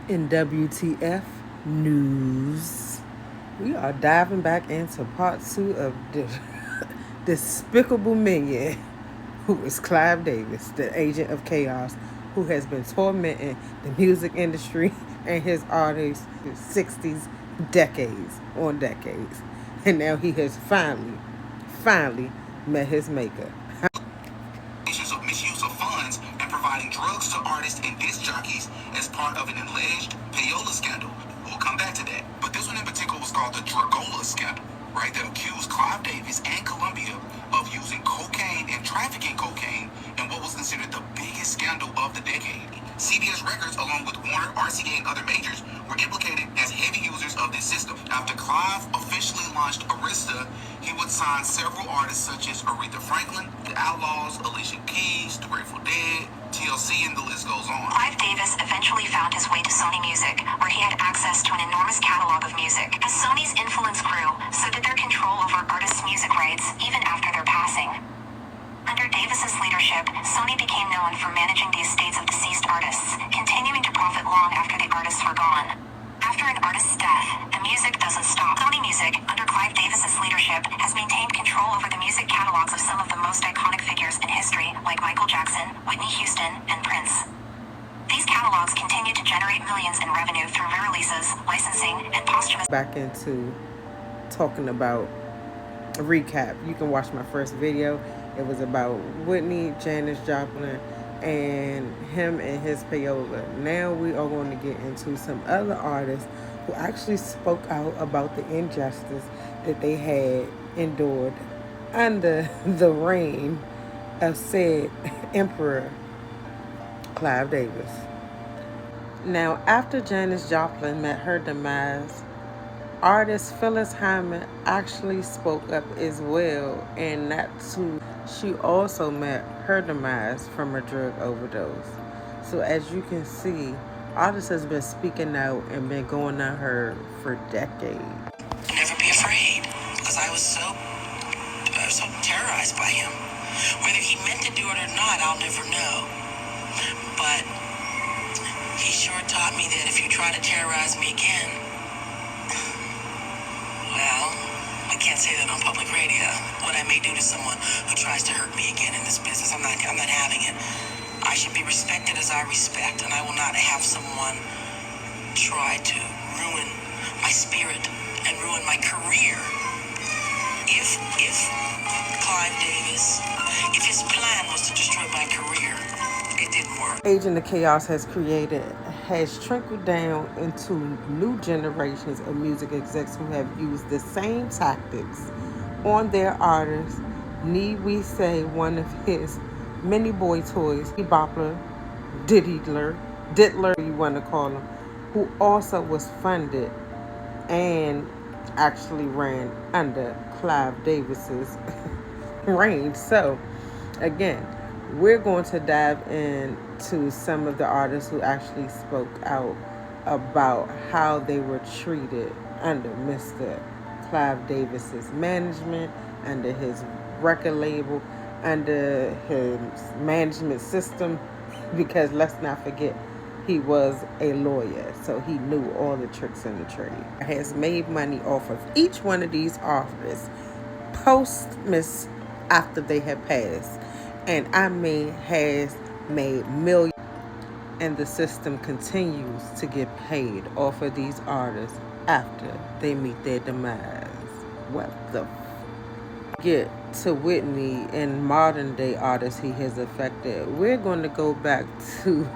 In WTF news, we are diving back into part 2 of the despicable minion who is Clive Davis, the agent of chaos, who has been tormenting the music industry and his artists for 60s, decades on decades. And now he has finally met his maker. Of misuse of funds and providing drugs to artists and disc jockeys as part of an alleged payola scandal. We'll come back to that. But this one in particular was called the Dragola scandal, right? That accused Clive Davis and Columbia of using cocaine and trafficking cocaine in what was considered the biggest scandal of the decade. CBS Records, along with Warner, RCA, and other majors, were implicated as heavy users of this system. After Clive officially launched Arista, he would sign several artists such as Aretha Franklin, The Outlaws, Alicia Keys, The Grateful Dead, TLC, and the list goes on. Clive Davis eventually found his way to Sony Music, where he had access to an enormous catalog of music. As Sony's influence grew, so did their control over artists' music rights, even after their passing. Under Davis's leadership, Sony became known for managing the estates of deceased artists, continuing to profit long after the artists were gone. After an artist's death, the music doesn't stop. Sony Music, under Clive Davis's leadership, has maintained control over the music catalogs of some of the most iconic figures in history, like Michael Jackson, Whitney Houston, and Prince. These catalogs continue to generate millions in revenue through re-releases, licensing, and posthumous... Back into talking about a recap. You can watch my first video. It was about Whitney, Janis Joplin, and him and his payola. Now we are going to get into some other artists who actually spoke out about the injustice that they had endured under the reign of said Emperor Clive Davis. Now, after Janis Joplin met her demise, artist Phyllis Hyman actually spoke up as well, and that's who she also met her demise from a drug overdose. So as you can see, artists has been speaking out and been going on her for decades. Never be afraid, because I was so terrorized by him. Whether he meant to do it or not, I'll never know. But he sure taught me that if you try to terrorize me again, well, I can't say that on public radio. What I may do to someone who tries to hurt me again in this business, I'm not having it. I should be respected as I respect, and I will not have someone try to ruin my spirit and ruin my career. If Clive Davis, if his plan was to destroy my career, it didn't work. Agent of Chaos has trickled down into new generations of music execs who have used the same tactics on their artists. Need we say one of his many boy toys, Bopper, Diddler, you want to call him, who also was funded and actually ran under Clive Davis's reign. So, again, we're going to dive into some of the artists who actually spoke out about how they were treated under Mr. Clive Davis's management, under his record label, under his management system, because let's not forget, he was a lawyer, so he knew all the tricks in the trade. Has made money off of each one of these artists posthumous after they had passed. And I mean, has made millions. And the system continues to get paid off of these artists after they meet their demise. What the get to Whitney and modern day artists he has affected. We're going to go back to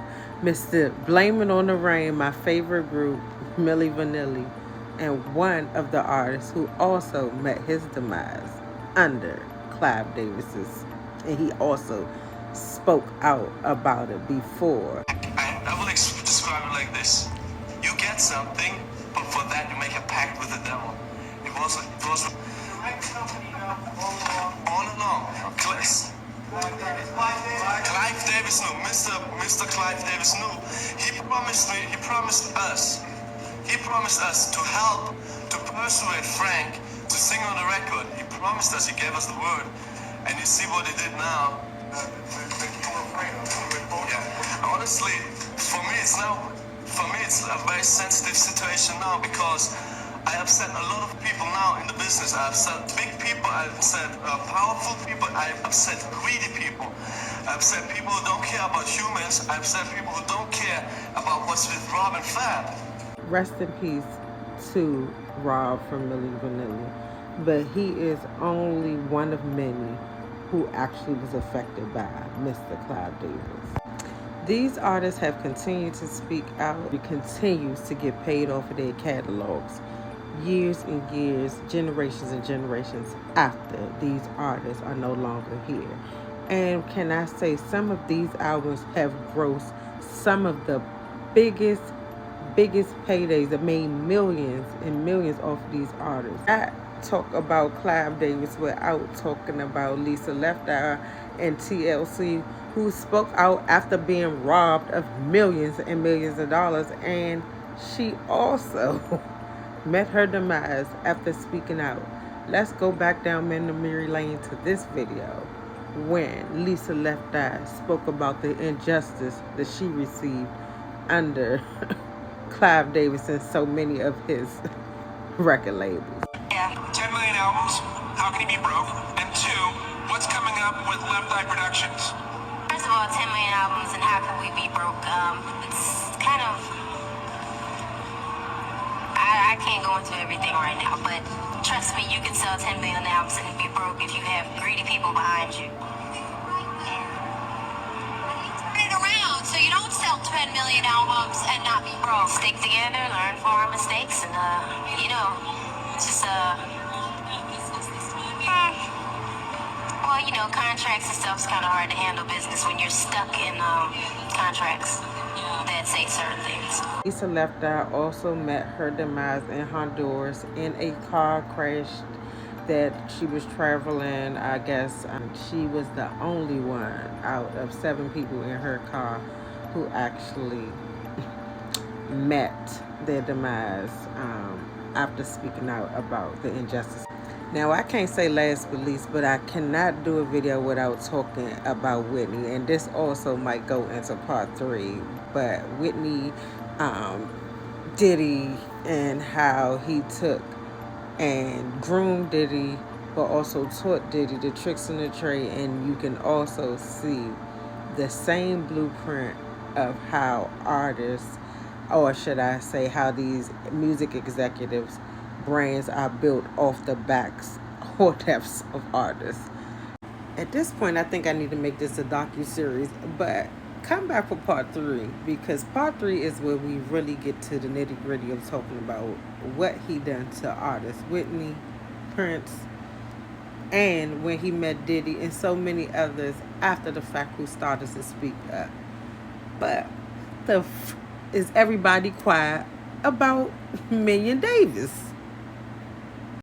Mr. Blame It on the Rain, my favorite group, Milli Vanilli, and one of the artists who also met his demise under Clive Davis's, and he also spoke out about it before. I will describe it like this: you get something, but for that you make a pact with the devil. It was all along. Clive Davis knew. Mr. Clive Davis knew. He promised us to help to persuade Frank to sing on the record. He promised us. He gave us the word. And you see what he did now. Yeah. Honestly, for me, it's now for me, it's a very sensitive situation now because I upset a lot of people now in the business. I upset big people, I upset powerful people, I upset greedy people. I upset people who don't care about humans. I upset people who don't care about what's with Rob and Fab. Rest in peace to Rob from Milli Vanilli. But he is only one of many who actually was affected by Mr. Clive Davis. These artists have continued to speak out. He continues to get paid off of their catalogs years and years, generations and generations after these artists are no longer here. And can I say, some of these albums have grossed some of the biggest paydays that made millions and millions off these artists. I talk about Clive Davis without talking about Lisa Left Eye and TLC, who spoke out after being robbed of millions and millions of dollars, and she also met her demise after speaking out. Let's go back down memory lane to this video when Lisa Left Eye spoke about the injustice that she received under Clive Davis and so many of his record labels. Yeah, 10 million albums. How can he be broke? And two, what's coming up with Left Eye Productions? First of all, 10 million albums and how can we be broke? It's kind of, I can't go into everything right now, but trust me, you can sell 10 million albums and be broke if you have greedy people behind you. Turn it around so you don't sell 10 million albums and not be broke. Stick together, learn from our mistakes, and just well, contracts and stuff's kind of hard to handle business when you're stuck in contracts that say certain things. Lisa Left Eye also met her demise in Honduras in a car crash that she was traveling. I guess she was the only one out of 7 people in her car who actually met their demise after speaking out about the injustice. Now, I can't say last but least, but I cannot do a video without talking about Whitney, and this also might go into part 3, but Whitney, Diddy, and how he took and groomed Diddy, but also taught Diddy the tricks in the trade, and you can also see the same blueprint of how artists, or should I say how these music executives' brands are built off the backs or depths of artists. At this point, I think I need to make this a docu-series, but come back for part 3, because part 3 is where we really get to the nitty-gritty of talking about what he done to artists, Whitney, Prince, and when he met Diddy and so many others after the fact who started to speak up. But is everybody quiet about Million Davis?